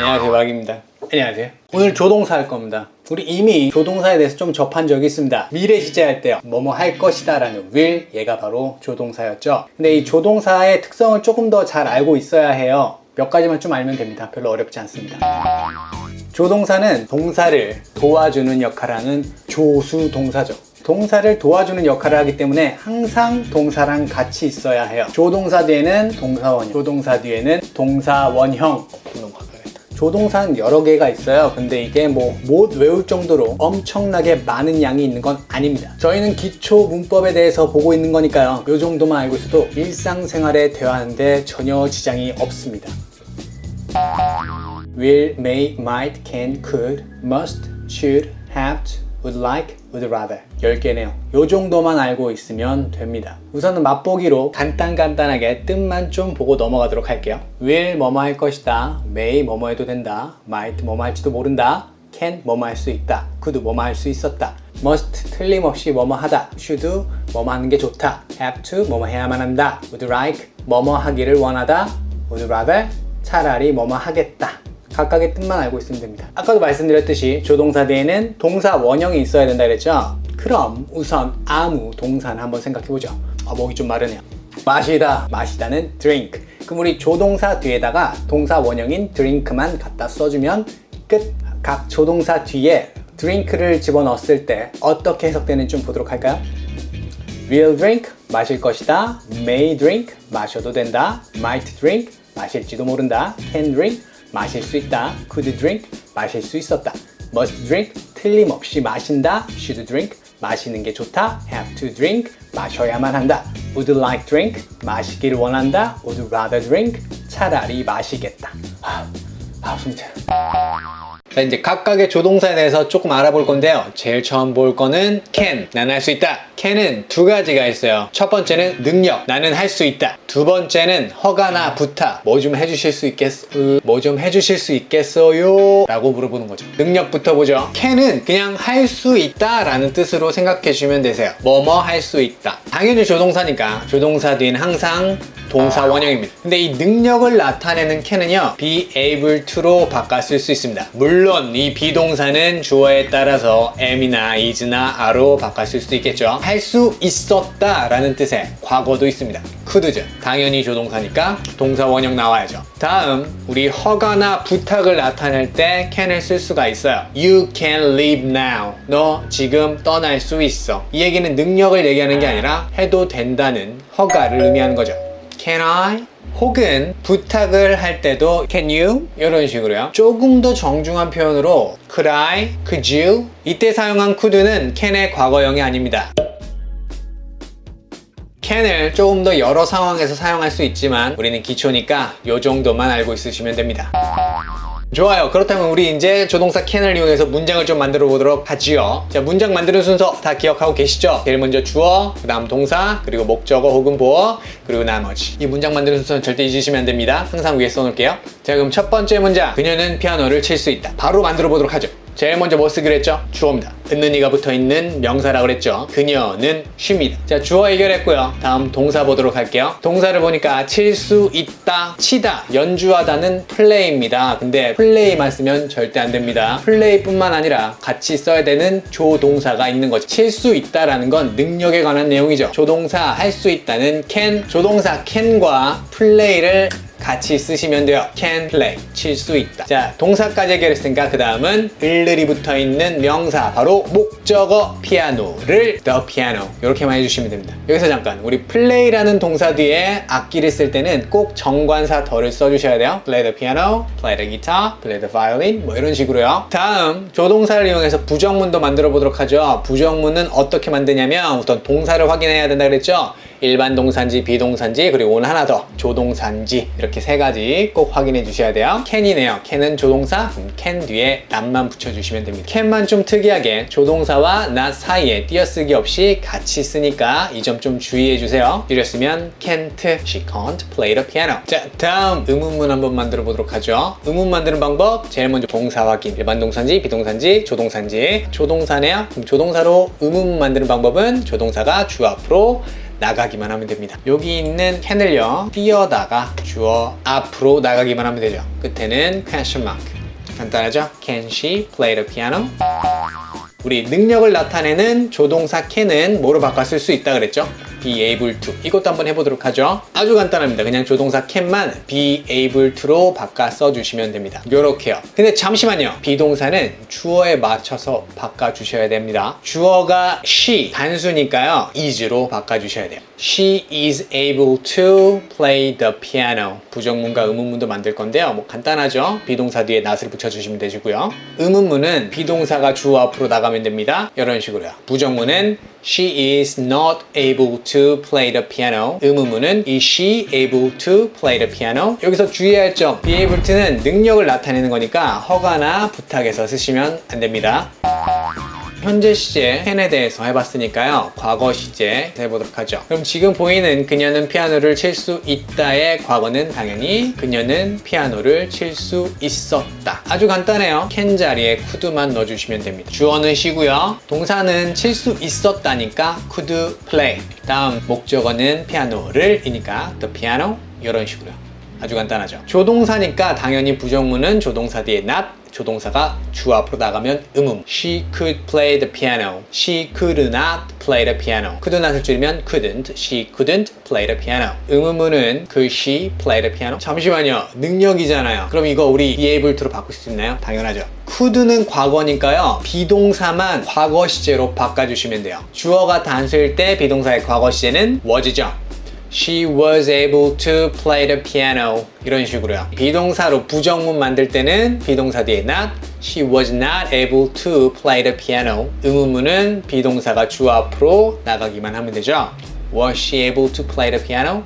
안녕하세요, 박입니다. 안녕하세요. 오늘 조동사 할 겁니다. 우리 이미 조동사에 대해서 좀 접한 적이 있습니다. 미래 시제 할 때요. 뭐뭐 할 것이다 라는 will, 얘가 바로 조동사였죠. 근데 이 조동사의 특성을 조금 더 잘 알고 있어야 해요. 몇 가지만 좀 알면 됩니다. 별로 어렵지 않습니다. 조동사는 동사를 도와주는 역할을 하는 조수동사죠. 동사를 도와주는 역할을 하기 때문에 항상 동사랑 같이 있어야 해요. 조동사 뒤에는 동사원형, 조동사 뒤에는 동사원형. 조동사는 여러 개가 있어요. 근데 이게 못 외울 정도로 엄청나게 많은 양이 있는 건 아닙니다. 저희는 기초 문법에 대해서 보고 있는 거니까요. 이 정도만 알고 있어도 일상생활에 대화하는데 전혀 지장이 없습니다. will, may, might, can, could, must, should, have to, would like, would rather 10개네요. 요 정도만 알고 있으면 됩니다. 우선은 맛보기로 간단하게 뜻만 좀 보고 넘어가도록 할게요. will 뭐뭐 할 것이다, may 뭐뭐 해도 된다, might 뭐뭐 할지도 모른다, can 뭐뭐 할 수 있다, could 뭐뭐 할 수 있었다, must 틀림없이 뭐뭐 하다, should 뭐뭐 하는 게 좋다, have to 뭐뭐 해야만 한다, would like 뭐뭐 하기를 원하다, would rather 차라리 뭐뭐 하겠다. 각각의 뜻만 알고 있으면 됩니다. 아까도 말씀드렸듯이 조동사 뒤에는 동사 원형이 있어야 된다 그랬죠? 그럼 우선 아무 동사는 한번 생각해보죠. 목이 좀 마르네요. 마시다, 마시다는 drink. 그럼 우리 조동사 뒤에다가 동사 원형인 drink만 갖다 써주면 끝. 각 조동사 뒤에 drink를 집어넣었을 때 어떻게 해석되는지 좀 보도록 할까요? will drink, 마실 것이다. may drink, 마셔도 된다. might drink, 마실지도 모른다. can drink, 마실 수 있다. could drink, 마실 수 있었다. must drink, 틀림없이 마신다. should drink, 마시는 게 좋다. have to drink, 마셔야만 한다. would like drink, 마시기를 원한다. would rather drink, 차라리 마시겠다. 숨차. 자, 이제 각각의 조동사에 대해서 조금 알아볼 건데요. 제일 처음 볼 거는 can, 나는 할 수 있다. can은 두 가지가 있어요. 첫 번째는 능력, 나는 할 수 있다. 두 번째는 허가나 부탁, 뭐 좀 해주실 수 있겠어요? 라고 물어보는 거죠. 능력부터 보죠. can은 그냥 할 수 있다 라는 뜻으로 생각해 주시면 되세요. 뭐뭐 할 수 있다. 당연히 조동사니까 조동사 뒤에는 항상 동사 원형입니다. 근데 이 능력을 나타내는 can은요, be able to로 바꿨을 수 있습니다. 물론 이 비동사는 주어에 따라서 am이나 is나 are로 바꿨을 수도 있겠죠. 할 수 있었다 라는 뜻의 과거도 있습니다. could죠. 당연히 조동사니까 동사 원형 나와야죠. 다음, 우리 허가나 부탁을 나타낼 때 can을 쓸 수가 있어요. You can leave now. 너 지금 떠날 수 있어. 이 얘기는 능력을 얘기하는 게 아니라 해도 된다는 허가를 의미하는 거죠. Can I? 혹은 부탁을 할 때도 can you? 이런 식으로요. 조금 더 정중한 표현으로 could I? could you? 이때 사용한 could는 can의 과거형이 아닙니다. can을 조금 더 여러 상황에서 사용할 수 있지만 우리는 기초니까 이 정도만 알고 있으시면 됩니다. 좋아요. 그렇다면 우리 이제 조동사 can을 이용해서 문장을 좀 만들어 보도록 하지요. 자, 문장 만드는 순서 다 기억하고 계시죠? 제일 먼저 주어, 그 다음 동사, 그리고 목적어 혹은 보어, 그리고 나머지. 이 문장 만드는 순서는 절대 잊으시면 안 됩니다. 항상 위에 써놓을게요. 자, 그럼 첫 번째 문장, 그녀는 피아노를 칠 수 있다. 바로 만들어 보도록 하죠. 제일 먼저 뭐 쓰기로 했죠? 주어입니다. 듣는 이가 붙어있는 명사라고 그랬죠. 그녀는 쉽니다. 자, 주어 해결했고요. 다음 동사 보도록 할게요. 동사를 보니까 칠 수 있다, 치다, 연주하다는 플레이입니다. 근데 플레이만 쓰면 절대 안 됩니다. 플레이뿐만 아니라 같이 써야 되는 조동사가 있는 거죠. 칠 수 있다라는 건 능력에 관한 내용이죠. 조동사 할 수 있다는 can, 조동사 can과 플레이를 같이 쓰시면 돼요. can play, 칠 수 있다. 자, 동사까지 해결했으니까 그 다음은 을들이 붙어있는 명사, 바로 목적어 피아노를 the piano 이렇게만 해주시면 됩니다. 여기서 잠깐, 우리 play라는 동사 뒤에 악기를 쓸 때는 꼭 정관사 더를 써주셔야 돼요. play the piano, play the guitar, play the violin 뭐 이런 식으로요. 다음, 조동사를 이용해서 부정문도 만들어 보도록 하죠. 부정문은 어떻게 만드냐면 우선 동사를 확인해야 된다 그랬죠. 일반 동사인지 비동사인지, 그리고 오늘 하나 더 조동사인지, 이렇게 세 가지 꼭 확인해 주셔야 돼요. can이네요. can은 조동사, 그럼 can 뒤에 not만 붙여주시면 됩니다. can만 좀 특이하게 조동사와 not 사이에 띄어쓰기 없이 같이 쓰니까 이 점 좀 주의해 주세요. 이랬으면 can't, she can't play the piano. 자, 다음 의문문 한번 만들어 보도록 하죠. 의문 만드는 방법, 제일 먼저 동사 확인. 일반 동사인지 비동사인지 조동사인지. 조동사네요. 그럼 조동사로 의문문 만드는 방법은 조동사가 주 앞으로 나가기만 하면 됩니다. 여기 있는 can을요 띄어다가 주어 앞으로 나가기만 하면 되죠. 끝에는 question mark. 간단하죠? Can she play the piano? 우리 능력을 나타내는 조동사 can은 뭐로 바꿔 쓸 수 있다 그랬죠? be able to. 이것도 한번 해보도록 하죠. 아주 간단합니다. 그냥 조동사 can만 be able to로 바꿔 써주시면 됩니다. 요렇게요. 근데 잠시만요. 비동사는 주어에 맞춰서 바꿔주셔야 됩니다. 주어가 she 단수니까요. is로 바꿔주셔야 돼요. She is able to play the piano. 부정문과 의문문도 만들 건데요. 뭐 간단하죠. 비동사 뒤에 not을 붙여주시면 되시고요. 의문문은 비동사가 주어 앞으로 나가면 됩니다. 이런 식으로요. 부정문은 She is not able to play the piano. 의문문은 Is she able to play the piano? 여기서 주의할 점, be able to는 능력을 나타내는 거니까 허가나 부탁해서 쓰시면 안 됩니다. 현재 시제 can에 대해서 해봤으니까요. 과거 시제 해보도록 하죠. 그럼 지금 보이는 그녀는 피아노를 칠 수 있다의 과거는 당연히 그녀는 피아노를 칠 수 있었다. 아주 간단해요. can 자리에 could만 넣어주시면 됩니다. 주어는 she고요. 동사는 칠 수 있었다니까 could play. 다음 목적어는 피아노를 이니까 the piano. 이런 식으로요. 아주 간단하죠. 조동사니까 당연히 부정문은 조동사 뒤에 not, 조동사가 주 앞으로 나가면 의문. She could play the piano. She could not play the piano. could not을 줄이면 couldn't. She couldn't play the piano. 의문문은 could she play the piano? 잠시만요. 능력이잖아요. 그럼 이거 우리 be able to로 바꿀 수 있나요? 당연하죠. could는 과거니까요. 비동사만 과거 시제로 바꿔주시면 돼요. 주어가 단수일 때 비동사의 과거 시제는 was죠. She was able to play the piano. 이런 식으로요. 비동사로 부정문 만들 때는 비동사 뒤에 not. She was not able to play the piano. 의문문은 비동사가 주 앞으로 나가기만 하면 되죠. Was she able to play the piano?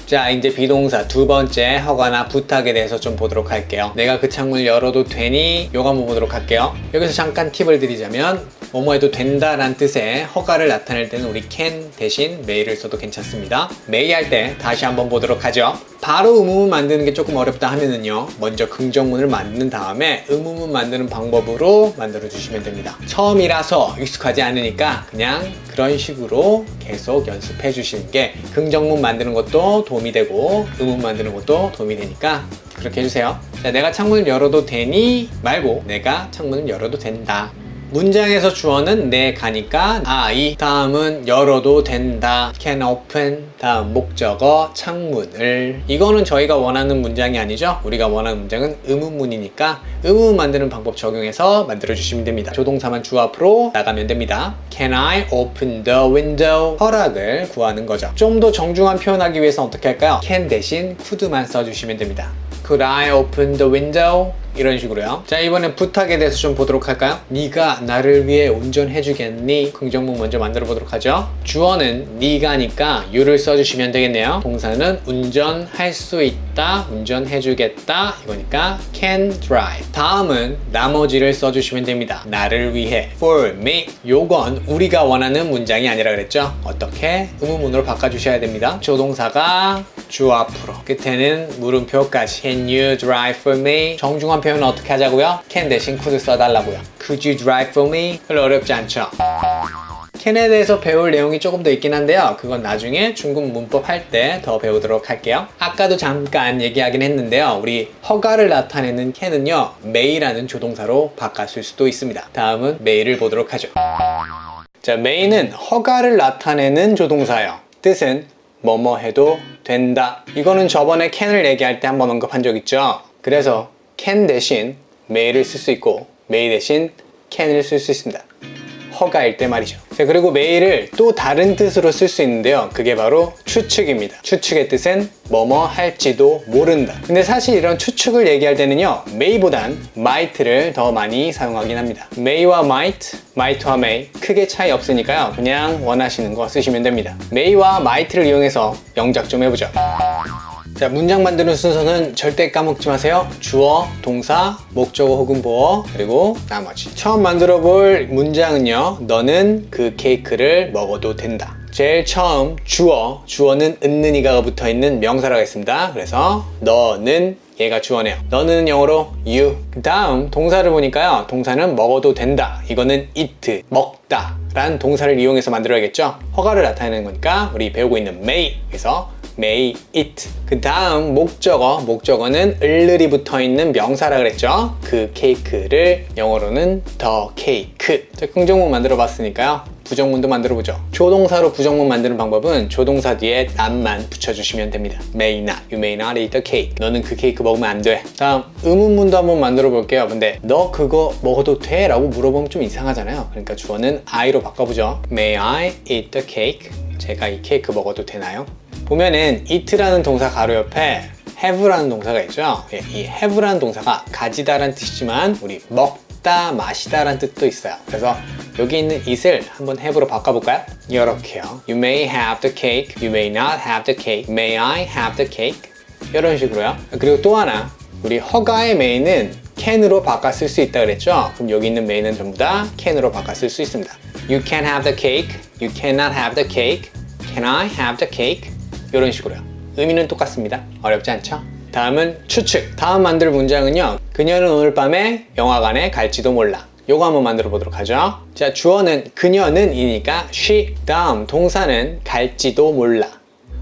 자, 이제 비동사 두 번째 허가나 부탁에 대해서 좀 보도록 할게요. 내가 그 창문을 열어도 되니? 요거 한번 보도록 할게요. 여기서 잠깐 팁을 드리자면 뭐뭐 해도 된다라는 뜻의 허가를 나타낼 때는 우리 can 대신 may를 써도 괜찮습니다. may 할 때 다시 한번 보도록 하죠. 바로 의문문 만드는 게 조금 어렵다 하면은요. 먼저 긍정문을 만든 다음에 의문문 만드는 방법으로 만들어 주시면 됩니다. 처음이라서 익숙하지 않으니까 그냥 그런 식으로 계속 연습해 주시는 게 긍정문 만드는 것도 도움이 되고 의문 만드는 것도 도움이 되니까 그렇게 해주세요. 자, 내가 창문을 열어도 되니? 말고 내가 창문을 열어도 된다. 문장에서 주어는 내가니까 I. 다음은 열어도 된다. can open. 다음 목적어 창문을. 이거는 저희가 원하는 문장이 아니죠. 우리가 원하는 문장은 의문문이니까 의문 만드는 방법 적용해서 만들어 주시면 됩니다. 조동사만 주 앞으로 나가면 됩니다. Can I open the window? 허락을 구하는 거죠. 좀 더 정중한 표현하기 위해서 어떻게 할까요? can 대신 could만 써주시면 됩니다. Could I open the window? 이런 식으로요. 자, 이번엔 부탁에 대해서 좀 보도록 할까요? 네가 나를 위해 운전해 주겠니? 긍정문 먼저 만들어 보도록 하죠. 주어는 네가니까 you를 써주시면 되겠네요. 동사는 운전할 수 있다, 운전해 주겠다 이거니까 can drive. 다음은 나머지를 써주시면 됩니다. 나를 위해 for me. 요건 우리가 원하는 문장이 아니라 그랬죠. 어떻게? 의문문으로 바꿔주셔야 됩니다. 조동사가 주 앞으로 끝에는 물음표까지 can you drive for me? 정중한 표현은 어떻게 하자고요? can 대신 could 써달라고요. Could you drive for me? 별로 어렵지 않죠? can에 대해서 배울 내용이 조금 더 있긴 한데요. 그건 나중에 중국 문법 할 때 더 배우도록 할게요. 아까도 잠깐 얘기하긴 했는데요. 우리 허가를 나타내는 can은요. may라는 조동사로 바꿨을 수도 있습니다. 다음은 may를 보도록 하죠. 자, may는 허가를 나타내는 조동사예요. 뜻은 뭐뭐 해도 된다. 이거는 저번에 can을 얘기할 때 한번 언급한 적 있죠. 그래서 can 대신 may를 쓸 수 있고 may 대신 can을 쓸 수 있습니다. 허가일 때 말이죠. 자, 그리고 may를 또 다른 뜻으로 쓸 수 있는데요. 그게 바로 추측입니다. 추측의 뜻은 뭐뭐 할지도 모른다. 근데 사실 이런 추측을 얘기할 때는요. may보단 might를 더 많이 사용하긴 합니다. may와 might와 may 크게 차이 없으니까요. 그냥 원하시는 거 쓰시면 됩니다. may와 might를 이용해서 영작 좀 해보죠. 자, 문장 만드는 순서는 절대 까먹지 마세요. 주어, 동사, 목적어 혹은 보어, 그리고 나머지. 처음 만들어 볼 문장은요. 너는 그 케이크를 먹어도 된다. 제일 처음 주어는 은는이가가 붙어있는 명사라고 했습니다. 그래서 너는 얘가 주어네요. 너는 영어로 you. 그 다음 동사를 보니까요. 동사는 먹어도 된다. 이거는 eat, 먹다 라는 동사를 이용해서 만들어야겠죠. 허가를 나타내는 거니까 우리 배우고 있는 may. 그래서 may eat. 그 다음 목적어는 을을이 붙어있는 명사라 그랬죠. 그 케이크를 영어로는 the cake. 자, 긍정문 만들어 봤으니까요. 부정문도 만들어보죠. 조동사로 부정문 만드는 방법은 조동사 뒤에 not만 붙여주시면 됩니다. May not, you may not eat the cake. 너는 그 케이크 먹으면 안 돼. 다음 의문문도 한번 만들어 볼게요. 근데 너 그거 먹어도 돼? 라고 물어보면 좀 이상하잖아요. 그러니까 주어는 I로 바꿔보죠. May I eat the cake? 제가 이 케이크 먹어도 되나요? 보면은 eat라는 동사 가로 옆에 have라는 동사가 있죠. 이 have라는 동사가 가지다라는 뜻이지만 우리 먹다, 마시다 라는 뜻도 있어요. 그래서 여기 있는 it을 한번 have로 바꿔볼까요? 이렇게요. You may have the cake, you may not have the cake, may I have the cake? 이런 식으로요. 그리고 또 하나, 우리 허가의 may는 can으로 바꿔 쓸 수 있다 그랬죠? 그럼 여기 있는 may는 전부 다 can으로 바꿔 쓸 수 있습니다. You can have the cake, you cannot have the cake, can I have the cake? 이런 식으로요. 의미는 똑같습니다. 어렵지 않죠? 다음은 추측. 다음 만들 문장은요. 그녀는 오늘 밤에 영화관에 갈지도 몰라. 요거 한번 만들어 보도록 하죠. 자, 주어는 그녀는 이니까 she. 다음 동사는 갈지도 몰라.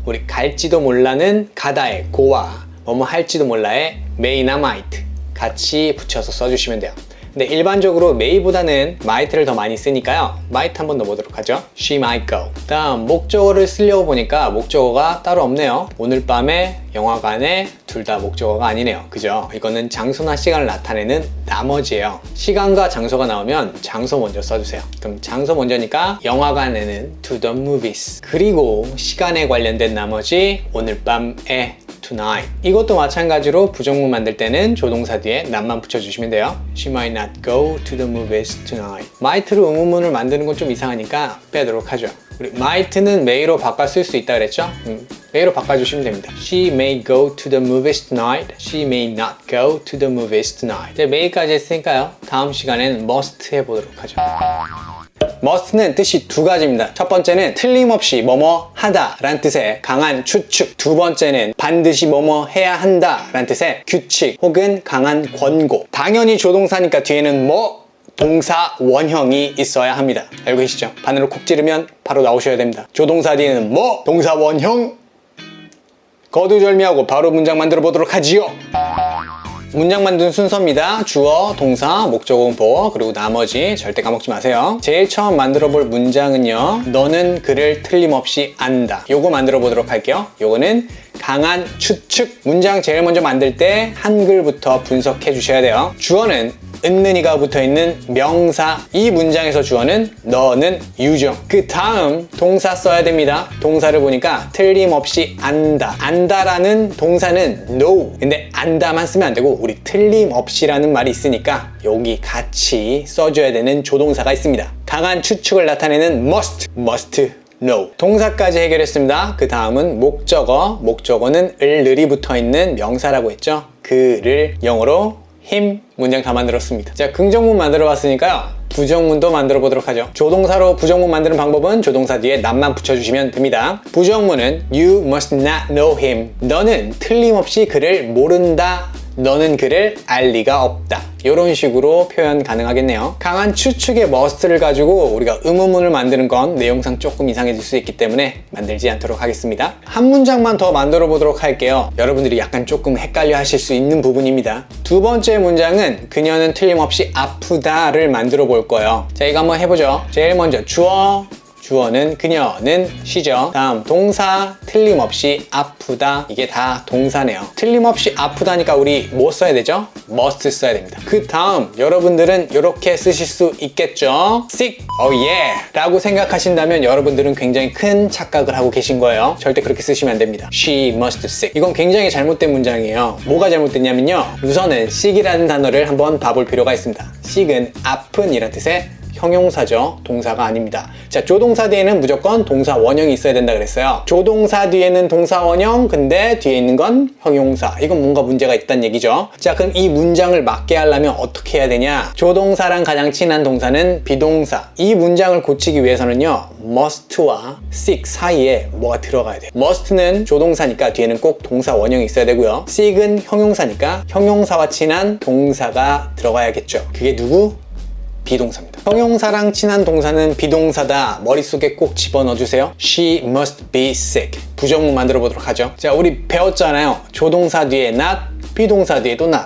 우리 갈지도 몰라는 가다의 고와 뭐뭐 할지도 몰라의 may나 might 같이 붙여서 써주시면 돼요. 근데 일반적으로 may보다는 might를 더 많이 쓰니까요. might 한번 넣어보도록 하죠. She might go. 다음 목적어를 쓰려고 보니까 목적어가 따로 없네요. 오늘 밤에 영화관에 둘 다 목적어가 아니네요. 그죠? 이거는 장소나 시간을 나타내는 나머지예요. 시간과 장소가 나오면 장소 먼저 써주세요. 그럼 장소 먼저니까 영화관에는 to the movies. 그리고 시간에 관련된 나머지 오늘 밤에 tonight. 이것도 마찬가지로 부정문 만들 때는 조동사 뒤에 not만 붙여주시면 돼요. She might not go to the movies tonight. might로 의문문을 만드는 건 좀 이상하니까 빼도록 하죠. 우리 might는 may로 바꿔 쓸 수 있다 그랬죠? may로 바꿔주시면 됩니다. She may go to the movies tonight. She may not go to the movies tonight. 이제 may까지 했으니까요. 다음 시간에는 must 해보도록 하죠. must는 뜻이 두 가지입니다. 첫 번째는 틀림없이 뭐뭐 하다 라는 뜻의 강한 추측. 두 번째는 반드시 뭐뭐 해야 한다 라는 뜻의 규칙 혹은 강한 권고. 당연히 조동사니까 뒤에는 뭐 동사 원형이 있어야 합니다. 알고 계시죠? 바늘을 콕 찌르면 바로 나오셔야 됩니다. 조동사 뒤에는 뭐 동사 원형. 거두절미하고 바로 문장 만들어 보도록 하지요. 문장 만드는 순서입니다. 주어, 동사, 목적어, 분포, 그리고 나머지 절대 까먹지 마세요. 제일 처음 만들어 볼 문장은요. 너는 그를 틀림없이 안다. 요거 만들어 보도록 할게요. 요거는 강한 추측. 문장 제일 먼저 만들 때 한글부터 분석해 주셔야 돼요. 주어는 은는이가 붙어있는 명사. 이 문장에서 주어는 너는 you죠. 그 다음 동사 써야 됩니다. 동사를 보니까 틀림없이 안다. 안다라는 동사는 no. 근데 안다만 쓰면 안 되고 우리 틀림없이라는 말이 있으니까 여기 같이 써줘야 되는 조동사가 있습니다. 강한 추측을 나타내는 must know. 동사까지 해결했습니다. 그 다음은 목적어. 목적어는 을을이 붙어있는 명사라고 했죠. 그를 영어로 him. 문장 다 만들었습니다. 자, 긍정문 만들어 봤으니까요. 부정문도 만들어 보도록 하죠. 조동사로 부정문 만드는 방법은 조동사 뒤에 not만 붙여주시면 됩니다. 부정문은 You must not know him. 너는 틀림없이 그를 모른다. 너는 그를 알 리가 없다. 이런 식으로 표현 가능하겠네요. 강한 추측의 must를 가지고 우리가 의문문을 만드는 건 내용상 조금 이상해질 수 있기 때문에 만들지 않도록 하겠습니다. 한 문장만 더 만들어 보도록 할게요. 여러분들이 약간 조금 헷갈려 하실 수 있는 부분입니다. 두 번째 문장은 그녀는 틀림없이 아프다를 만들어 볼 거예요. 자, 이거 한번 해보죠. 제일 먼저 주어는 그녀는 she죠. 다음 동사 틀림없이 아프다. 이게 다 동사네요. 틀림없이 아프다니까 우리 뭐 써야 되죠? must 써야 됩니다. 그 다음 여러분들은 이렇게 쓰실 수 있겠죠? sick, oh yeah 라고 생각하신다면 여러분들은 굉장히 큰 착각을 하고 계신 거예요. 절대 그렇게 쓰시면 안 됩니다. She must sick. 이건 굉장히 잘못된 문장이에요. 뭐가 잘못됐냐면요. 우선은 sick이라는 단어를 한번 봐볼 필요가 있습니다. sick은 아픈 이란 뜻의 형용사죠. 동사가 아닙니다. 자, 조동사 뒤에는 무조건 동사 원형이 있어야 된다 그랬어요. 조동사 뒤에는 동사 원형, 근데 뒤에 있는 건 형용사. 이건 뭔가 문제가 있다는 얘기죠. 자, 그럼 이 문장을 맞게 하려면 어떻게 해야 되냐? 조동사랑 가장 친한 동사는 비동사. 이 문장을 고치기 위해서는요, must와 seek 사이에 뭐가 들어가야 돼요. must는 조동사니까 뒤에는 꼭 동사 원형이 있어야 되고요. seek은 형용사니까 형용사와 친한 동사가 들어가야겠죠. 그게 누구? 비동사입니다. 형용사랑 친한 동사는 비동사다. 머릿속에 꼭 집어넣어주세요. She must be sick. 부정문 만들어 보도록 하죠. 자, 우리 배웠잖아요. 조동사 뒤에 not, 비동사 뒤에도 not.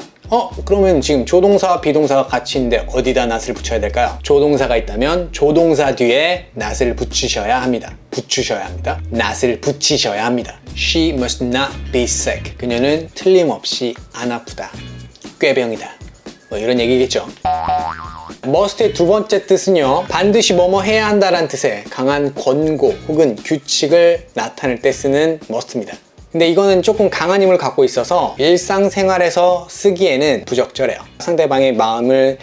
그러면 지금 조동사와 비동사가 같이 있는데 어디다 not을 붙여야 될까요? 조동사가 있다면 조동사 뒤에 not을 붙이셔야 합니다. not을 붙이셔야 합니다. She must not be sick. 그녀는 틀림없이 안 아프다. 꾀병이다. 뭐 이런 얘기겠죠. must의 두 번째 뜻은요, 반드시 뭐뭐 해야 한다라는 뜻의 강한 권고 혹은 규칙을 나타낼 때 쓰는 must입니다. 근데 이거는 조금 강한 힘을 갖고 있어서 일상생활에서 쓰기에는 부적절해요. 상대방의 마음을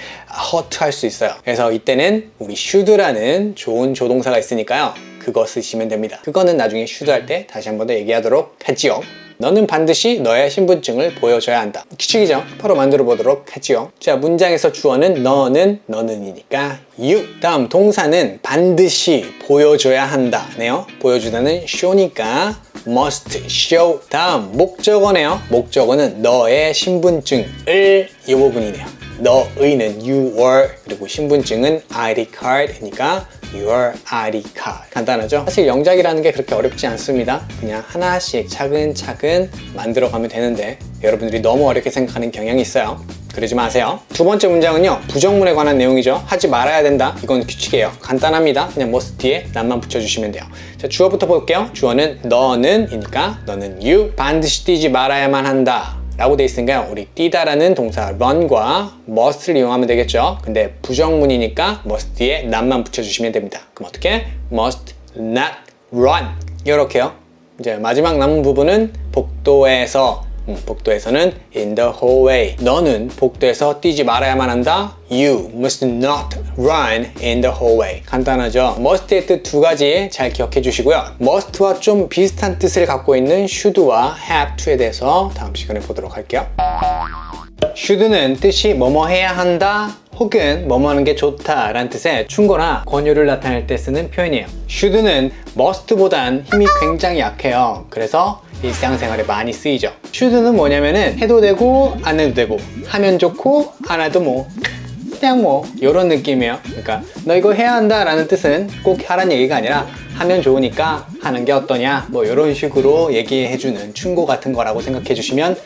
허트할 수 있어요. 그래서 이때는 우리 should라는 좋은 조동사가 있으니까요, 그거 쓰시면 됩니다. 그거는 나중에 should 할 때 다시 한 번 더 얘기하도록 하지요. 너는 반드시 너의 신분증을 보여줘야 한다. 규칙이죠. 바로 만들어 보도록 하지요. 자, 문장에서 주어는 너는이니까 you. 다음 동사는 반드시 보여줘야 한다 네요. 보여주다는 show니까 must show. 다음 목적어네요. 목적어는 너의 신분증을, 이 부분이네요. 너의는 your, 그리고 신분증은 ID card이니까 your ID card. 간단하죠? 사실 영작이라는 게 그렇게 어렵지 않습니다. 그냥 하나씩 차근차근 만들어가면 되는데 여러분들이 너무 어렵게 생각하는 경향이 있어요. 그러지 마세요. 두 번째 문장은요, 부정문에 관한 내용이죠. 하지 말아야 된다. 이건 규칙이에요. 간단합니다. 그냥 must 뒤에 not만 붙여주시면 돼요. 자, 주어부터 볼게요. 주어는 너는이니까 너는 you. 반드시 뛰지 말아야만 한다 라고 돼 있으니까요, 우리 뛰다라는 동사 run과 must를 이용하면 되겠죠. 근데 부정문이니까 must 뒤에 not만 붙여주시면 됩니다. 그럼 어떻게? must not run. 이렇게요. 이제 마지막 남은 부분은 복도에서는 in the hallway. 너는 복도에서 뛰지 말아야만 한다. You must not run in the hallway. 간단하죠? must의 뜻 두 가지 잘 기억해 주시고요. must와 좀 비슷한 뜻을 갖고 있는 should와 have to에 대해서 다음 시간에 보도록 할게요. should는 뜻이 뭐뭐 해야 한다 혹은 뭐뭐 하는 게 좋다 라는 뜻의 충고나 권유를 나타낼 때 쓰는 표현이에요. should는 must보단 힘이 굉장히 약해요. 그래서 일상생활에 많이 쓰이죠. should는 뭐냐면은 해도 되고 안 해도 되고, 하면 좋고 안 해도 그냥 이런 느낌이에요. 그러니까 너 이거 해야 한다 라는 뜻은 꼭 하라는 얘기가 아니라 하면 좋으니까 하는 게 어떠냐, 이런 식으로 얘기해주는 충고 같은 거라고 생각해 주시면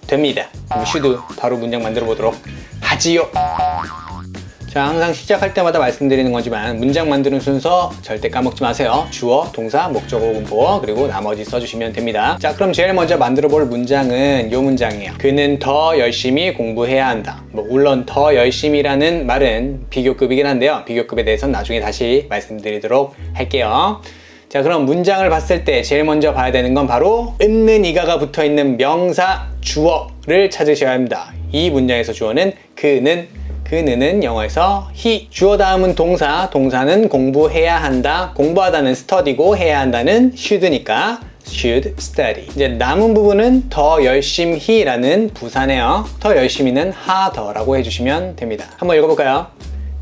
됩니다. 그럼 should 바로 문장 만들어 보도록 하지요. 자, 항상 시작할 때마다 말씀드리는 거지만 문장 만드는 순서 절대 까먹지 마세요. 주어, 동사, 목적어, 문법어, 그리고 나머지 써주시면 됩니다. 자, 그럼 제일 먼저 만들어 볼 문장은 이 문장이에요. 그는 더 열심히 공부해야 한다. 물론 더 열심히라는 말은 비교급이긴 한데요. 비교급에 대해서는 나중에 다시 말씀드리도록 할게요. 자, 그럼 문장을 봤을 때 제일 먼저 봐야 되는 건 바로 있는 이가가 붙어있는 명사 주어를 찾으셔야 합니다. 이 문장에서 주어는 그는 영어에서 he. 주어 다음은 동사, 동사는 공부해야 한다. 공부하다는 study고 해야 한다는 should니까 should study. 이제 남은 부분은 더 열심히라는 부사네요. 더 열심히는 harder라고 해주시면 됩니다. 한번 읽어볼까요?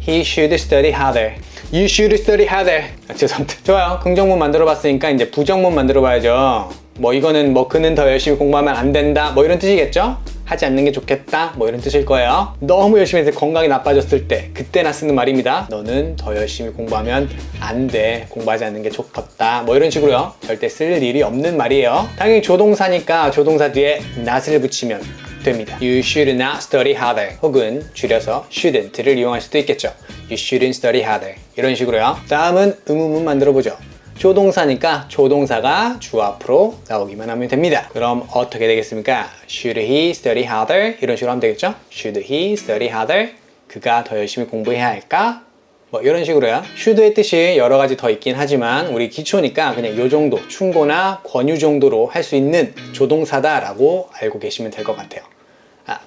He should study harder. You should study harder. 죄송합니다. 좋아요. 긍정문 만들어 봤으니까 이제 부정문 만들어 봐야죠. 이거는 그는 더 열심히 공부하면 안 된다, 이런 뜻이겠죠? 하지 않는 게 좋겠다, 이런 뜻일 거예요. 너무 열심히 해서 건강이 나빠졌을 때 그때나 쓰는 말입니다. 너는 더 열심히 공부하면 안 돼, 공부하지 않는 게 좋겠다, 이런 식으로요. 절대 쓸 일이 없는 말이에요. 당연히 조동사니까 조동사 뒤에 not을 붙이면 됩니다. You should not study harder, 혹은 줄여서 shouldn't를 이용할 수도 있겠죠. You shouldn't study harder, 이런 식으로요. 다음은 의문문 만들어 보죠. 조동사니까 조동사가 주 앞으로 나오기만 하면 됩니다. 그럼 어떻게 되겠습니까? Should he study harder? 이런 식으로 하면 되겠죠? Should he study harder? 그가 더 열심히 공부해야 할까? 이런 식으로요. should의 뜻이 여러 가지 더 있긴 하지만 우리 기초니까 그냥 이 정도, 충고나 권유 정도로 할 수 있는 조동사다라고 알고 계시면 될 것 같아요.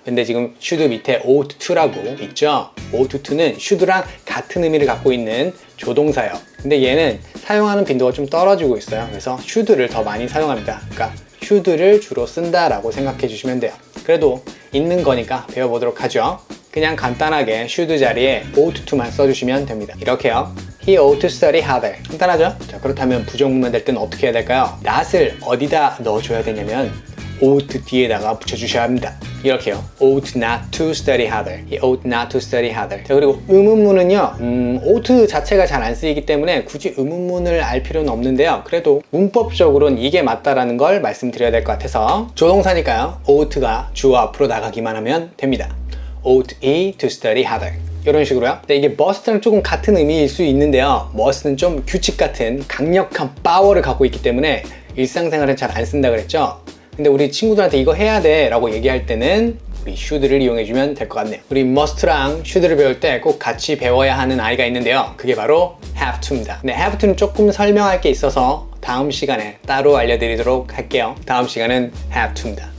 근데 지금 should 밑에 ought to라고 있죠? ought to는 should랑 같은 의미를 갖고 있는 조동사예요. 근데 얘는 사용하는 빈도가 좀 떨어지고 있어요. 그래서 should를 더 많이 사용합니다. 그러니까 should를 주로 쓴다라고 생각해 주시면 돼요. 그래도 있는 거니까 배워보도록 하죠. 그냥 간단하게 should 자리에 ought to만 써주시면 됩니다. 이렇게요. He ought to study harder. 간단하죠? 자, 그렇다면 부정문만 될 때는 어떻게 해야 될까요? not을 어디다 넣어줘야 되냐면 ought 뒤에다가 붙여주셔야 합니다. 이렇게요. ought not to study harder. He ought not to study harder. 자, 그리고 의문문은요. ought 자체가 잘 안 쓰이기 때문에 굳이 의문문을 알 필요는 없는데요. 그래도 문법적으로는 이게 맞다라는 걸 말씀드려야 될 것 같아서 조동사니까요. ought가 주어 앞으로 나가기만 하면 됩니다. ought he to study harder. 이런 식으로요. 근데 이게 must랑 조금 같은 의미일 수 있는데요. must는 좀 규칙 같은 강력한 파워를 갖고 있기 때문에 일상생활에 잘 안 쓴다 그랬죠. 근데 우리 친구들한테 이거 해야 돼 라고 얘기할 때는 우리 should를 이용해주면 될 것 같네요. 우리 must랑 should를 배울 때 꼭 같이 배워야 하는 아이가 있는데요. 그게 바로 have to입니다. 근데 have to는 조금 설명할 게 있어서 다음 시간에 따로 알려드리도록 할게요. 다음 시간은 have to입니다.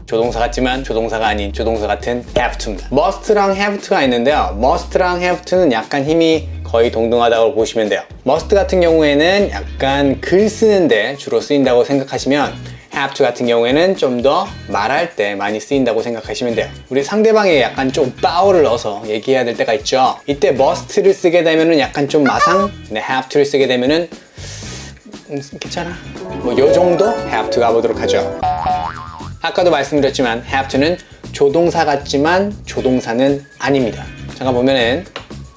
조동사 같지만 조동사가 아닌 조동사 같은 have to입니다. must랑 have to가 있는데요. must랑 have to는 약간 힘이 거의 동등하다고 보시면 돼요. must 같은 경우에는 약간 글 쓰는데 주로 쓰인다고 생각하시면 have to 같은 경우에는 좀 더 말할 때 많이 쓰인다고 생각하시면 돼요. 우리 상대방에 약간 좀 파워를 넣어서 얘기해야 될 때가 있죠. 이때 must를 쓰게 되면은 약간 좀 마상, 근데 have to를 쓰게 되면은 괜찮아. 뭐 요 정도 have to 가보도록 하죠. 아까도 말씀드렸지만 have to는 조동사 같지만 조동사는 아닙니다. 잠깐 보면은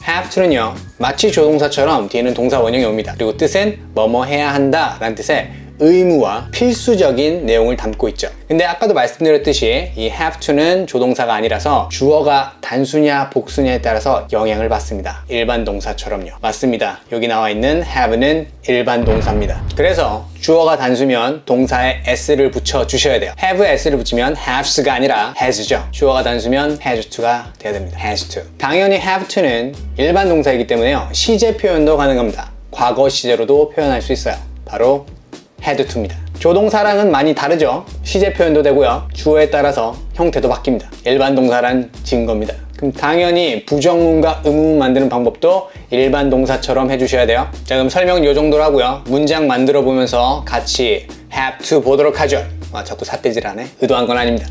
have to는요 마치 조동사처럼 뒤에는 동사 원형이 옵니다. 그리고 뜻은 뭐뭐 해야 한다 라는 뜻의 의무와 필수적인 내용을 담고 있죠. 근데 아까도 말씀드렸듯이 이 have to는 조동사가 아니라서 주어가 단수냐 복수냐에 따라서 영향을 받습니다. 일반 동사처럼요. 맞습니다. 여기 나와 있는 have는 일반 동사입니다. 그래서 주어가 단수면 동사에 s를 붙여 주셔야 돼요. have s를 붙이면 haves가 아니라 has죠. 주어가 단수면 has to가 돼야 됩니다. has to. 당연히 have to는 일반 동사이기 때문에요. 시제 표현도 가능합니다. 과거 시제로도 표현할 수 있어요. 바로 had to입니다. 조동사랑은 많이 다르죠. 시제 표현도 되고요. 주어에 따라서 형태도 바뀝니다. 일반 동사란 증거입니다. 그럼 당연히 부정문과 의문문 만드는 방법도 일반 동사처럼 해주셔야 돼요. 자, 그럼 설명은 이 정도로 하고요. 문장 만들어 보면서 같이 have to 보도록 하죠. 자꾸 삿대질하네. 의도한 건 아닙니다.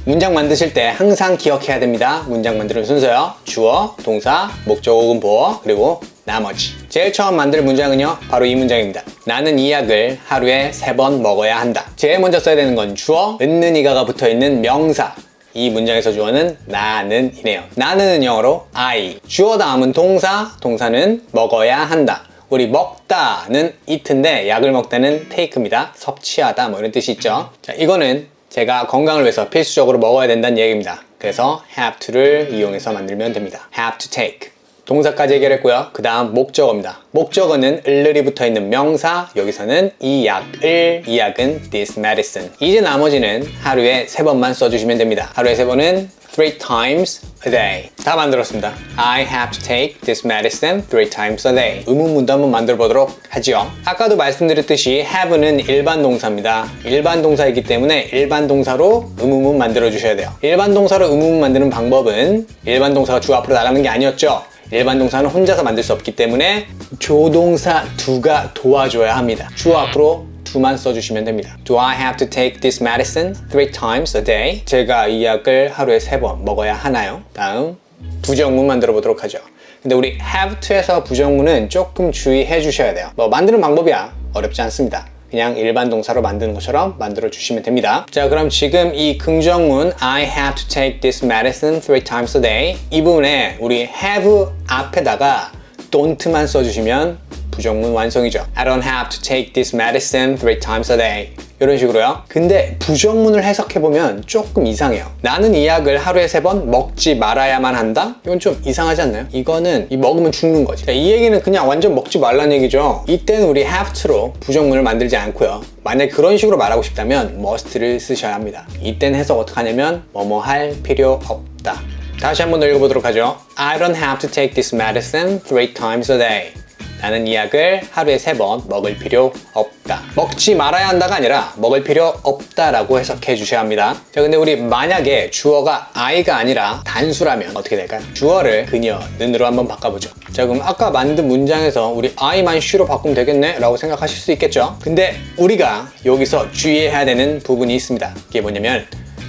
문장 만드실 때 항상 기억해야 됩니다. 문장 만드는 순서요. 주어, 동사, 목적 혹은 보어, 그리고 나머지. 제일 처음 만들 문장은요 바로 이 문장입니다. 나는 이 약을 하루에 3번 먹어야 한다. 제일 먼저 써야 되는 건 주어, 있는 이가가 붙어있는 명사. 이 문장에서 주어는 나는 이네요. 나는은 영어로 I. 주어 다음은 동사, 동사는 먹어야 한다. 우리 먹다는 eat인데 약을 먹다는 take입니다. 섭취하다 뭐 이런 뜻이 있죠. 자, 이거는 제가 건강을 위해서 필수적으로 먹어야 된다는 얘기입니다. 그래서 have to를 이용해서 만들면 됩니다. have to take. 동사까지 해결했고요. 그 다음 목적어입니다. 목적어는 을을이 붙어있는 명사, 여기서는 이 약은 this medicine. 이제 나머지는 하루에 3번만 써주시면 됩니다. 하루에 3번은 3 times a day. 다 만들었습니다. I have to take this medicine 3 times a day. 의문문도 한번 만들어 보도록 하죠. 아까도 말씀드렸듯이 have는 일반 동사입니다. 일반 동사이기 때문에 일반 동사로 의문문 만들어 주셔야 돼요. 일반 동사로 의문문 만드는 방법은 일반 동사가 주 앞으로 나가는 게 아니었죠. 일반 동사는 혼자서 만들 수 없기 때문에 조동사 do가 도와줘야 합니다. 주 앞으로 do만 써주시면 됩니다. Do I have to take this medicine 3 times a day? 제가 이 약을 하루에 3번 먹어야 하나요? 다음 부정문 만들어 보도록 하죠. 근데 우리 have to에서 부정문은 조금 주의해 주셔야 돼요. 뭐 만드는 방법이야 어렵지 않습니다. 그냥 일반 동사로 만드는 것처럼 만들어 주시면 됩니다. 자, 그럼 지금 이 긍정문 I have to take this medicine 3 times a day 이 부분에 우리 have 앞에다가 don't만 써주시면 부정문 완성이죠. I don't have to take this medicine 3 times a day 이런 식으로요. 근데 부정문을 해석해보면 조금 이상해요. 나는 이 약을 하루에 3번 먹지 말아야만 한다? 이건 좀 이상하지 않나요? 이거는 먹으면 죽는 거지. 자, 이 얘기는 그냥 완전 먹지 말라는 얘기죠. 이때는 우리 have to로 부정문을 만들지 않고요. 만약 그런 식으로 말하고 싶다면 must를 쓰셔야 합니다. 이때는 해석 어떻게 하냐면 뭐뭐 할 필요 없다. 다시 한번 더 읽어보도록 하죠. I don't have to take this medicine 3 times a day. 나는 이 약을 하루에 3번 먹을 필요 없다. 먹지 말아야 한다가 아니라 먹을 필요 없다라고 해석해 주셔야 합니다. 자, 근데 우리 만약에 주어가 I가 아니라 단수라면 어떻게 될까요? 주어를 그녀는으로 한번 바꿔보죠. 자, 그럼 아까 만든 문장에서 우리 I만 she로 바꾸면 되겠네 라고 생각하실 수 있겠죠. 근데 우리가 여기서 주의해야 되는 부분이 있습니다. 이게 뭐냐면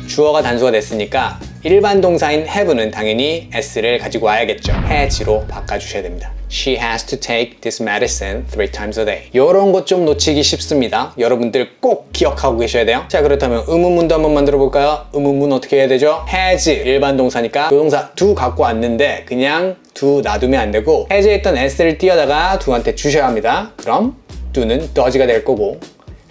주어가 단수가 됐으니까 일반 동사인 have는 당연히 s를 가지고 와야겠죠. has로 바꿔주셔야 됩니다. She has to take this medicine 3 times a day. 이런 것 좀 놓치기 쉽습니다. 여러분들 꼭 기억하고 계셔야 돼요. 자, 그렇다면 의문문도 한번 만들어 볼까요? 의문문 어떻게 해야 되죠? has 일반 동사니까 조동사 do 갖고 왔는데 그냥 do 놔두면 안 되고 has에 있던 s를 띄어다가 do한테 주셔야 합니다. 그럼 do는 does가 될 거고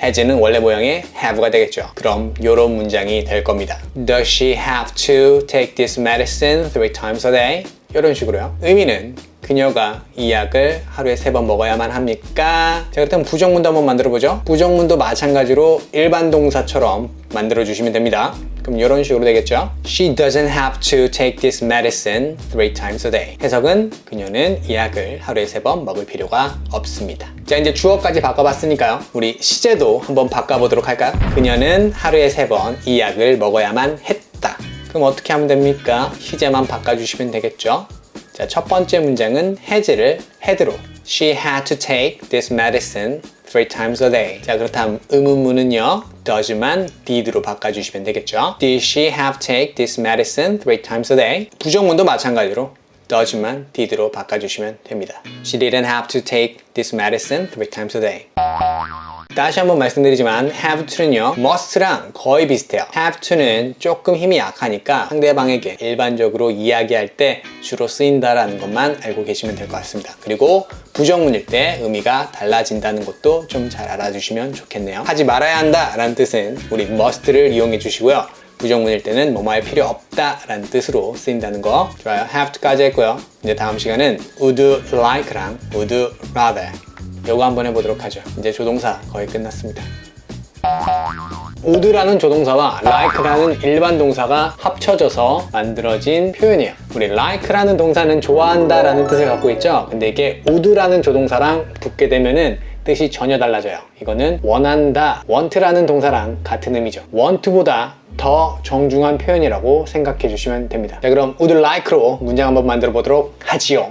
has는 원래 모양의 have가 되겠죠. 그럼 이런 문장이 될 겁니다. Does she have to take this medicine 3 times a day? 이런 식으로요. 의미는 그녀가 이 약을 하루에 3번 먹어야만 합니까? 자, 그렇다면 부정문도 한번 만들어보죠. 부정문도 마찬가지로 일반 동사처럼 만들어주시면 됩니다. 그럼 이런 식으로 되겠죠. She doesn't have to take this medicine 3 times a day. 해석은 그녀는 이 약을 하루에 3번 먹을 필요가 없습니다. 자, 이제 주어까지 바꿔봤으니까요. 우리 시제도 한번 바꿔보도록 할까요? 그녀는 하루에 3번 이 약을 먹어야만 했다. 그럼 어떻게 하면 됩니까? 시제만 바꿔주시면 되겠죠. 자, 첫 번째 문장은 has를 had로 She had to take this medicine 3 times a day. 자, 그렇다면 의문문은요. does만 did로 바꿔주시면 되겠죠. Did she have to take this medicine 3 times a day? 부정문도 마찬가지로 does만 did로 바꿔주시면 됩니다. She didn't have to take this medicine 3 times a day. 다시 한번 말씀드리지만 have to는요 must랑 거의 비슷해요. have to는 조금 힘이 약하니까 상대방에게 일반적으로 이야기할 때 주로 쓰인다라는 것만 알고 계시면 될 것 같습니다. 그리고 부정문일 때 의미가 달라진다는 것도 좀 잘 알아주시면 좋겠네요. 하지 말아야 한다 라는 뜻은 우리 must를 이용해 주시고요. 부정문일 때는 뭐뭐 할 필요 없다 라는 뜻으로 쓰인다는 거 좋아요. have to까지 했고요. 이제 다음 시간은 would like랑 would rather 요거 한번 해보도록 하죠. 이제 조동사 거의 끝났습니다. would라는 조동사와 like라는 일반 동사가 합쳐져서 만들어진 표현이에요. 우리 like라는 동사는 좋아한다 라는 뜻을 갖고 있죠. 근데 이게 would라는 조동사랑 붙게 되면은 뜻이 전혀 달라져요. 이거는 원한다, want라는 동사랑 같은 의미죠. want보다 더 정중한 표현이라고 생각해 주시면 됩니다. 자, 그럼 would like로 문장 한번 만들어 보도록 하지요.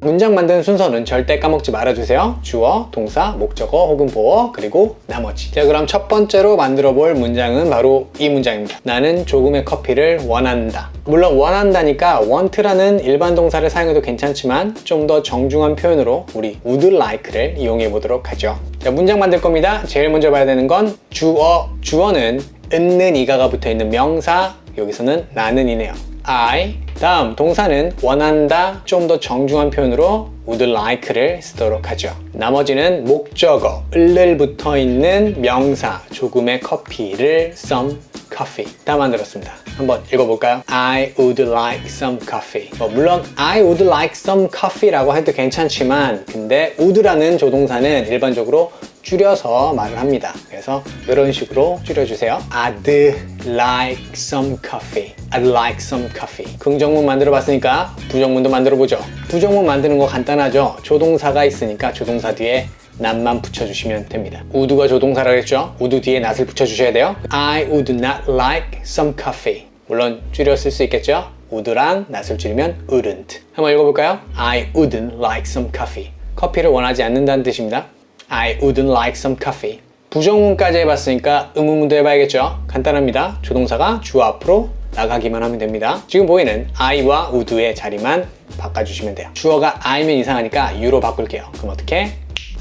문장 만드는 순서는 절대 까먹지 말아주세요. 주어, 동사, 목적어 혹은 보어, 그리고 나머지. 자, 그럼 첫 번째로 만들어 볼 문장은 바로 이 문장입니다. 나는 조금의 커피를 원한다. 물론 원한다니까 want라는 일반 동사를 사용해도 괜찮지만 좀 더 정중한 표현으로 우리 would like를 이용해 보도록 하죠. 자, 문장 만들 겁니다. 제일 먼저 봐야 되는 건 주어. 주어는 있는 이가가 붙어 있는 명사, 여기서는 나는이네요. I. 다음 동사는 원한다, 좀 더 정중한 표현으로 would like를 쓰도록 하죠. 나머지는 목적어, 을을 붙어 있는 명사, 조금의 커피를 some coffee 다 만들었습니다. 한번 읽어볼까요? I would like some coffee. 물론 I would like some coffee라고 해도 괜찮지만 근데 would라는 조동사는 일반적으로 줄여서 말을 합니다. 그래서 이런 식으로 줄여주세요. I'd like some coffee. I'd like some coffee. 긍정문 만들어 봤으니까 부정문도 만들어 보죠. 부정문 만드는 거 간단하죠. 조동사가 있으니까 조동사 뒤에 not만 붙여주시면 됩니다. would가 조동사라고 했죠. would 뒤에 not을 붙여주셔야 돼요. I would not like some coffee. 물론 줄였을 수 있겠죠. would랑 not을 줄이면 wouldn't. 한번 읽어볼까요? I wouldn't like some coffee. 커피를 원하지 않는다는 뜻입니다. I wouldn't like some coffee. 부정문까지 해봤으니까 의문문도 해봐야겠죠. 간단합니다. 조동사가 주어 앞으로 나가기만 하면 됩니다. 지금 보이는 I와 would의 자리만 바꿔주시면 돼요. 주어가 I면 이상하니까 U로 바꿀게요. 그럼 어떻게?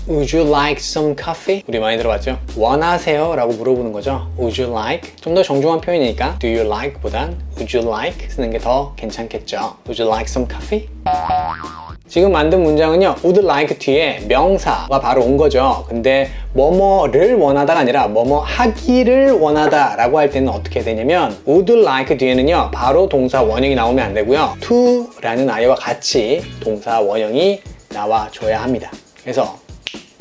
Would you like some coffee? 우리 많이 들어봤죠? 원하세요? 라고 물어보는 거죠. Would you like? 좀 더 정중한 표현이니까 Do you like? 보단 Would you like? 쓰는 게 더 괜찮겠죠. Would you like some coffee? 지금 만든 문장은요 would like 뒤에 명사가 바로 온 거죠. 근데 뭐뭐를 원하다가 아니라 뭐뭐 하기를 원하다 라고 할 때는 어떻게 되냐면 would like 뒤에는요 바로 동사 원형이 나오면 안 되고요 to 라는 I와 같이 동사 원형이 나와줘야 합니다. 그래서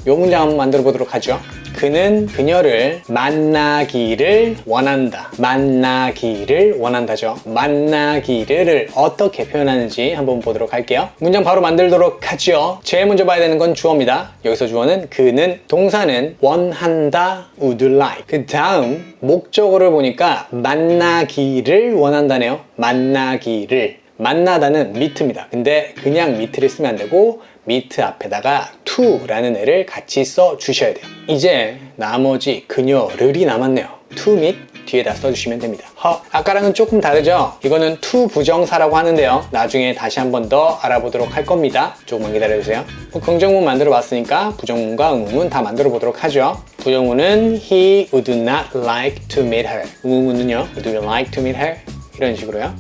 이 문장 한번 만들어 보도록 하죠. 그는 그녀를 만나기를 원한다. 만나기를 원한다죠. 만나기를 어떻게 표현하는지 한번 보도록 할게요. 문장 바로 만들도록 하죠. 제일 먼저 봐야 되는 건 주어입니다. 여기서 주어는 그는, 동사는 원한다, would like. 그 다음 목적어를 보니까 만나기를 원한다네요. 만나기를. 만나다는 meet입니다. 근데 그냥 meet를 쓰면 안 되고 meet 앞에다가 to라는 애를 같이 써 주셔야 돼요. 이제 나머지 그녀를이 남았네요. to meet 뒤에다 써주시면 됩니다. 아까랑은 조금 다르죠? 이거는 to 부정사라고 하는데요. 나중에 다시 한 번 더 알아보도록 할 겁니다. 조금만 기다려주세요. 긍정문 만들어 봤으니까 부정문과 의문문 다 만들어 보도록 하죠. 부정문은 He would not like to meet her. 의문문은요 Would you like to meet her? 이런 식으로요.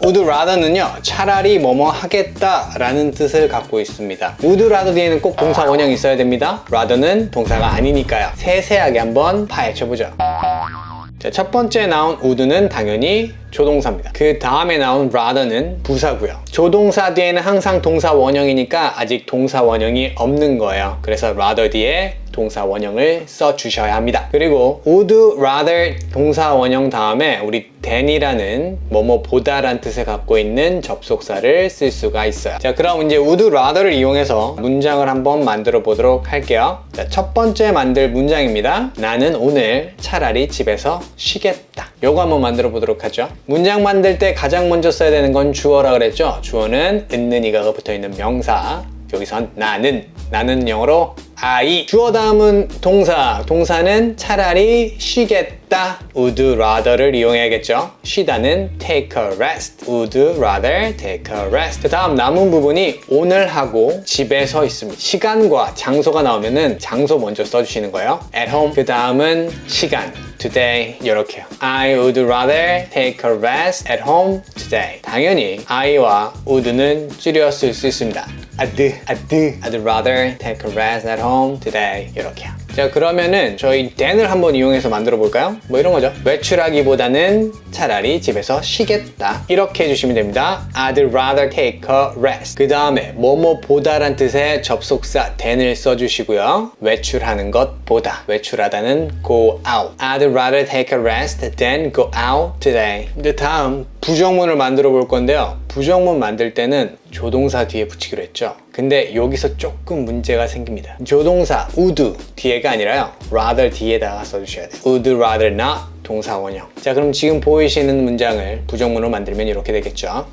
would rather는요 차라리 뭐뭐 하겠다 라는 뜻을 갖고 있습니다. would rather 뒤에는 꼭 동사 원형이 있어야 됩니다. rather는 동사가 아니니까요. 세세하게 한번 파헤쳐보죠. 자, 첫 번째 나온 would는 당연히 조동사입니다. 그 다음에 나온 rather는 부사고요. 조동사 뒤에는 항상 동사 원형이니까 아직 동사 원형이 없는 거예요. 그래서 rather 뒤에 동사 원형을 써 주셔야 합니다. 그리고 would rather 동사 원형 다음에 우리 than이라는 뭐뭐 보다란 뜻을 갖고 있는 접속사를 쓸 수가 있어요. 자, 그럼 이제 would rather를 이용해서 문장을 한번 만들어 보도록 할게요. 자, 첫 번째 만들 문장입니다. 나는 오늘 차라리 집에서 쉬겠다. 요거 한번 만들어 보도록 하죠. 문장 만들 때 가장 먼저 써야 되는 건 주어라 그랬죠. 주어는 있는이가 붙어 있는 명사. 여기선 나는 영어로 I. 주어 다음은 동사. 동사는 차라리 쉬겠다. would rather를 이용해야겠죠. 쉬다는 take a rest. would rather take a rest. 그 다음 남은 부분이 오늘 하고 집에서 있습니다. 시간과 장소가 나오면은 장소 먼저 써주시는 거예요. at home. 그 다음은 시간. today. 이렇게요. I would rather take a rest at home today. 당연히 I와 would는 줄여 쓸 수 있습니다. I'd rather take a rest at home today. 이렇게요. 자, 그러면은 저희 than을 한번 이용해서 만들어 볼까요? 뭐 이런 거죠. 외출하기보다는 차라리 집에서 쉬겠다. 이렇게 해주시면 됩니다. I'd rather take a rest. 그 다음에 뭐뭐보다란 뜻의 접속사 than을 써주시고요. 외출하는 것보다. 외출하다는 go out. I'd rather take a rest than go out today. 이제 다음 부정문을 만들어 볼 건데요. 부정문 만들 때는 조동사 뒤에 붙이기로 했죠. 근데 여기서 조금 문제가 생깁니다. 조동사 would 뒤에가 아니라요. rather 뒤에다가 써주셔야 돼요. would rather not 동사 원형. 자, 그럼 지금 보이시는 문장을 부정문으로 만들면 이렇게 되겠죠.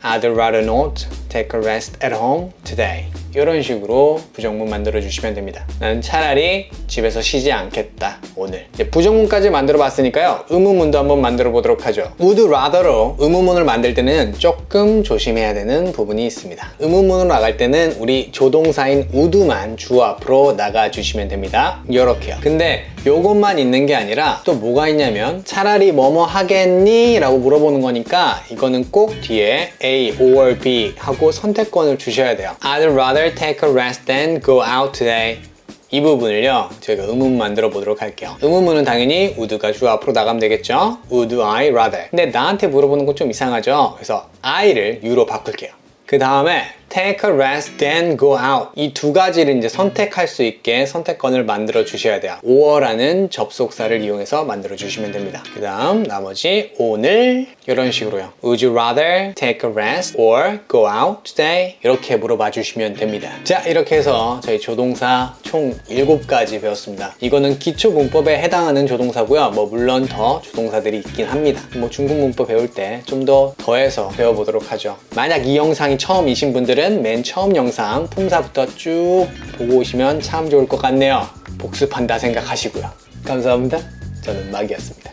I'd rather not take a rest at home today. 이런 식으로 부정문 만들어 주시면 됩니다. 나는 차라리 집에서 쉬지 않겠다 오늘. 이제 부정문까지 만들어 봤으니까요. 의문문도 한번 만들어 보도록 하죠. would rather로 의문문을 만들 때는 조금 조심해야 되는 부분이 있습니다. 의문문으로 나갈 때는 우리 조동사인 would만 주어 앞으로 나가 주시면 됩니다. 이렇게요. 근데 요것만 있는 게 아니라 또 뭐가 있냐면 차라리 뭐뭐 하겠니? 라고 물어보는 거니까 이거는 꼭 뒤에 A or B 하고 선택권을 주셔야 돼요. I'd rather take a rest than go out today. 이 부분을요 저희가 의문문 만들어 보도록 할게요. 의문문은 당연히 would가 주어 앞으로 나가면 되겠죠. Would I rather. 근데 나한테 물어보는 건 좀 이상하죠. 그래서 I를 U로 바꿀게요. 그 다음에 take a rest then go out. 이 두 가지를 이제 선택할 수 있게 선택권을 만들어 주셔야 돼요. or라는 접속사를 이용해서 만들어 주시면 됩니다. 그 다음 나머지 오늘 이런 식으로요. Would you rather take a rest or go out today? 이렇게 물어봐 주시면 됩니다. 자, 이렇게 해서 저희 조동사 총 7가지 배웠습니다. 이거는 기초 문법에 해당하는 조동사고요. 뭐 물론 더 조동사들이 있긴 합니다. 뭐 중국 문법 배울 때 좀 더 더해서 배워보도록 하죠. 만약 이 영상이 처음이신 분들은 맨 처음 영상 품사부터 쭉 보고 오시면 참 좋을 것 같네요. 복습한다 생각하시고요. 감사합니다. 저는 마기였습니다.